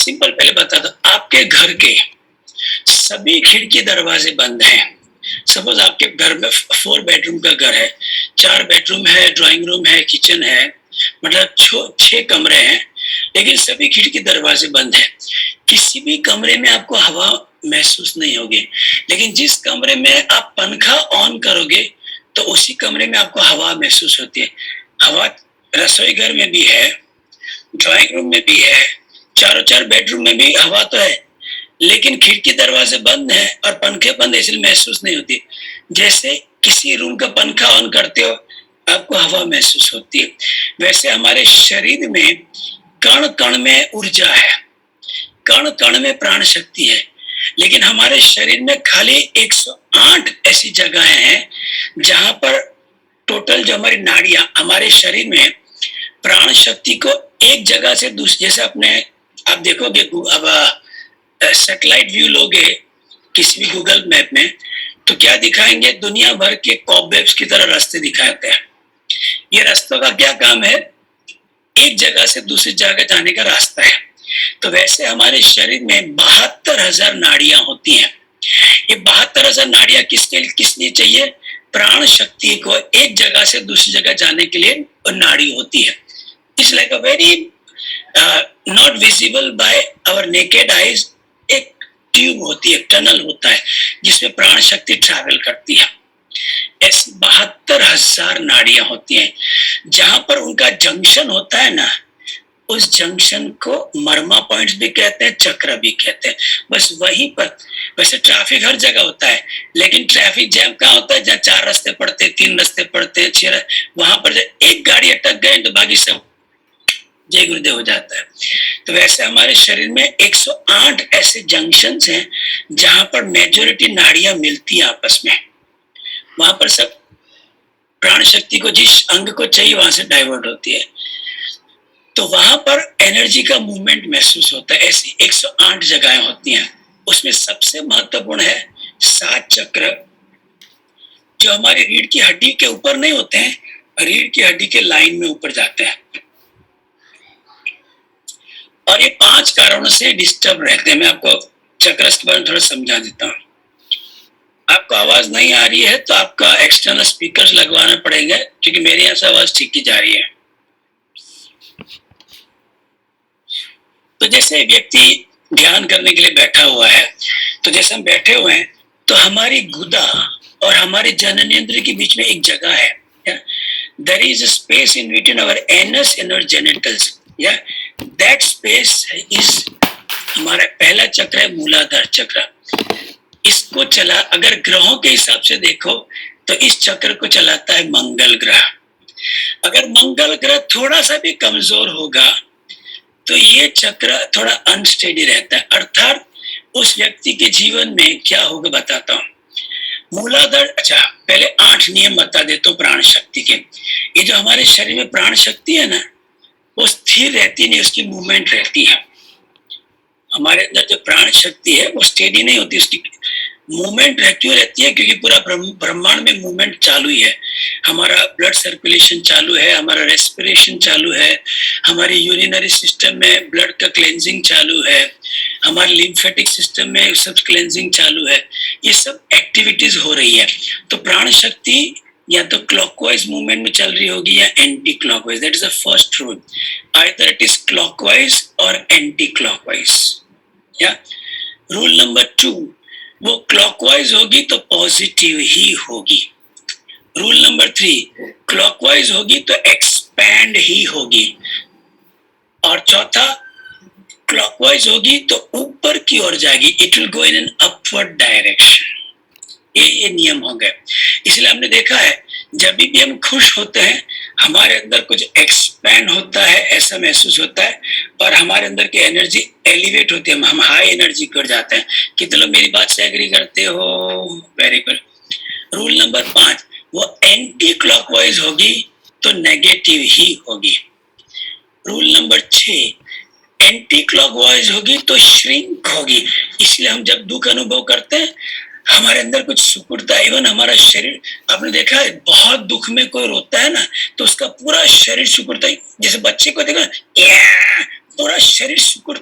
Simple पहले बता दो, आपके घर के सभी खिड़की दरवाजे बंद हैं। सपोज आपके घर में 4 बेडरूम का घर है, 4 बेडरूम है, ड्राइंग रूम है, किचन है, मतलब 6 कमरे हैं, लेकिन सभी खिड़की दरवाजे बंद है। किसी भी कमरे में आपको हवा महसूस नहीं होगी, लेकिन जिस कमरे में आप पंखा ऑन करोगे तो उसी कमरे में आपको हवा महसूस होती है। हवा रसोई घर में भी है, ड्राइंग रूम में भी है, चारों 4 बेडरूम में भी हवा तो है, लेकिन खिड़की दरवाजे बंद है और पंखे बंद है, इसलिए महसूस नहीं होती। जैसे किसी रूम का पंखा ऑन करते हो आपको हवा महसूस होती है, वैसे हमारे शरीर में कण कण में ऊर्जा है, कण कण में प्राण शक्ति है, लेकिन हमारे शरीर में खाली 108 ऐसी जगहें हैं जहां पर टोटल जो हमारी नाड़ियां हमारे शरीर में प्राण शक्ति को एक जगह से दूसरी, जैसे अपने आप देखोगे अब सैटेलाइट व्यू लोगे किसी भी गूगल मैप में तो क्या दिखाएंगे, दुनिया भर के कॉबवेब्स की तरह रास्ते दिखाते हैं। ये रास्तों का क्या काम है, एक जगह से दूसरी जगह जाने का रास्ता है। तो वैसे हमारे शरीर में 72,000 नाड़ियां होती हैं। ये 72,000 नाड़ियां किस लिए चाहिए, प्राण शक्ति को एक जगह से दूसरी जगह जाने के लिए नाड़ी होती है। It's like a very not visible by our naked eyes, एक ट्यूब होती है, टनल होता है जिसमें प्राण शक्ति ट्रैवल करती है। ऐसी 72,000 नाड़ियां होती हैं, जहां पर उनका जंक्शन होता है ना, उस जंक्शन को मर्मा पॉइंट्स भी कहते हैं, चक्र भी कहते हैं। बस वहीं पर, वैसे ट्रैफिक हर जगह होता है, लेकिन ट्रैफिक जैम कहाँ होता है, जहाँ 4 रास्ते पड़ते हैं, 3 रास्ते पड़ते हैं, 6, वहां पर जब एक गाड़ी अटक गए तो बाकी सब जय गुरुदेव हो जाता है। तो वैसे हमारे शरीर में 108 ऐसे जंक्शंस हैं जहां पर मेजोरिटी नाड़ियां मिलती है आपस में। वहां पर सब प्राण शक्ति को जिस अंग को चाहिए वहां से डाइवर्ट होती है, तो वहां पर एनर्जी का मूवमेंट महसूस होता है। ऐसी 108 जगहें होती हैं, उसमें सबसे महत्वपूर्ण है 7 चक्र, जो हमारी रीढ़ की हड्डी के ऊपर नहीं होते हैं, रीढ़ की हड्डी के लाइन में ऊपर जाते हैं, और ये 5 कारणों से डिस्टर्ब रहते हैं। मैं आपको चक्रस के बारे में थोड़ा समझा देता हूँ। आपको आवाज नहीं आ रही है तो आपका एक्सटर्नल स्पीकर लगवाना पड़ेगा, क्योंकि मेरे यहाँ से आवाज ठीक ही जा रही है। तो जैसे व्यक्ति ध्यान करने के लिए बैठा हुआ है, तो जैसे हम बैठे हुए हैं तो हमारी गुदा और हमारे जननेंद्रिय के बीच में एक जगह है, there is a space in between our anus and our genitals, या दैट स्पेस इज हमारा पहला चक्र है, मूलाधार चक्र। इसको चला, अगर ग्रहों के हिसाब से देखो तो इस चक्र को चलाता है मंगल ग्रह। अगर मंगल ग्रह थोड़ा सा भी कमजोर होगा तो ये चक्र थोड़ा अनस्टेडी रहता है, अर्थात उस व्यक्ति के जीवन में क्या होगा बताता हूं। मूलाधार, अच्छा पहले 8 नियम बता देता हूँ प्राण शक्ति के। ये जो हमारे शरीर में प्राण शक्ति है ना, वो स्थिर रहती नहीं, उसकी मूवमेंट रहती है। हमारे अंदर जो प्राण शक्ति है वो स्टेडी नहीं होती, उसकी मूवमेंट क्यों रहती है, क्योंकि पूरा ब्रह्मांड में मूवमेंट चालू ही है। हमारा ब्लड सर्कुलेशन चालू है, हमारा रेस्पिरेशन चालू है, हमारी यूरिनरी सिस्टम में ब्लड का क्लेंजिंग चालू है, हमारे लिम्फेटिक सिस्टम में सब क्लेंजिंग चालू है। ये सब एक्टिविटीज हो रही है। तो प्राण शक्ति या तो क्लॉकवाइज मूवमेंट में चल रही होगी या anti clockwise. That is the first rule, either it is clockwise और एंटी क्लॉकवाइज। या रूल नंबर 2, वो क्लॉकवाइज होगी तो पॉजिटिव ही होगी। रूल नंबर 3, क्लॉकवाइज होगी तो एक्सपैंड ही होगी। और चौथा, क्लॉकवाइज होगी तो ऊपर की ओर जाएगी, it will go in an upward direction. ये नियम हो गए। इसलिए हमने देखा है जब भी हम खुश होते हैं हमारे अंदर कुछ एक्सपैंड होता है, ऐसा महसूस होता है, और हमारे अंदर की एनर्जी एलिवेट होती है, हम हाई एनर्जी कर जाते हैं। कितने लोग मेरी बात से एग्री करते हो? Very good. रूल नंबर 5, वो एंटी क्लॉकवाइज होगी तो नेगेटिव ही होगी। रूल नंबर 6, एंटी क्लॉकवाइज होगी तो श्रिंक होगी। इसलिए हम जब दुख अनुभव करते हैं हमारे अंदर कुछ सुकुड़ता है। इवन हमारा शरीर, आपने देखा है बहुत दुख में कोई रोता है ना तो उसका पूरा शरीर सुकुड़ता है। जैसे बच्चे को देखो पूरा शरीर सुकुड़ता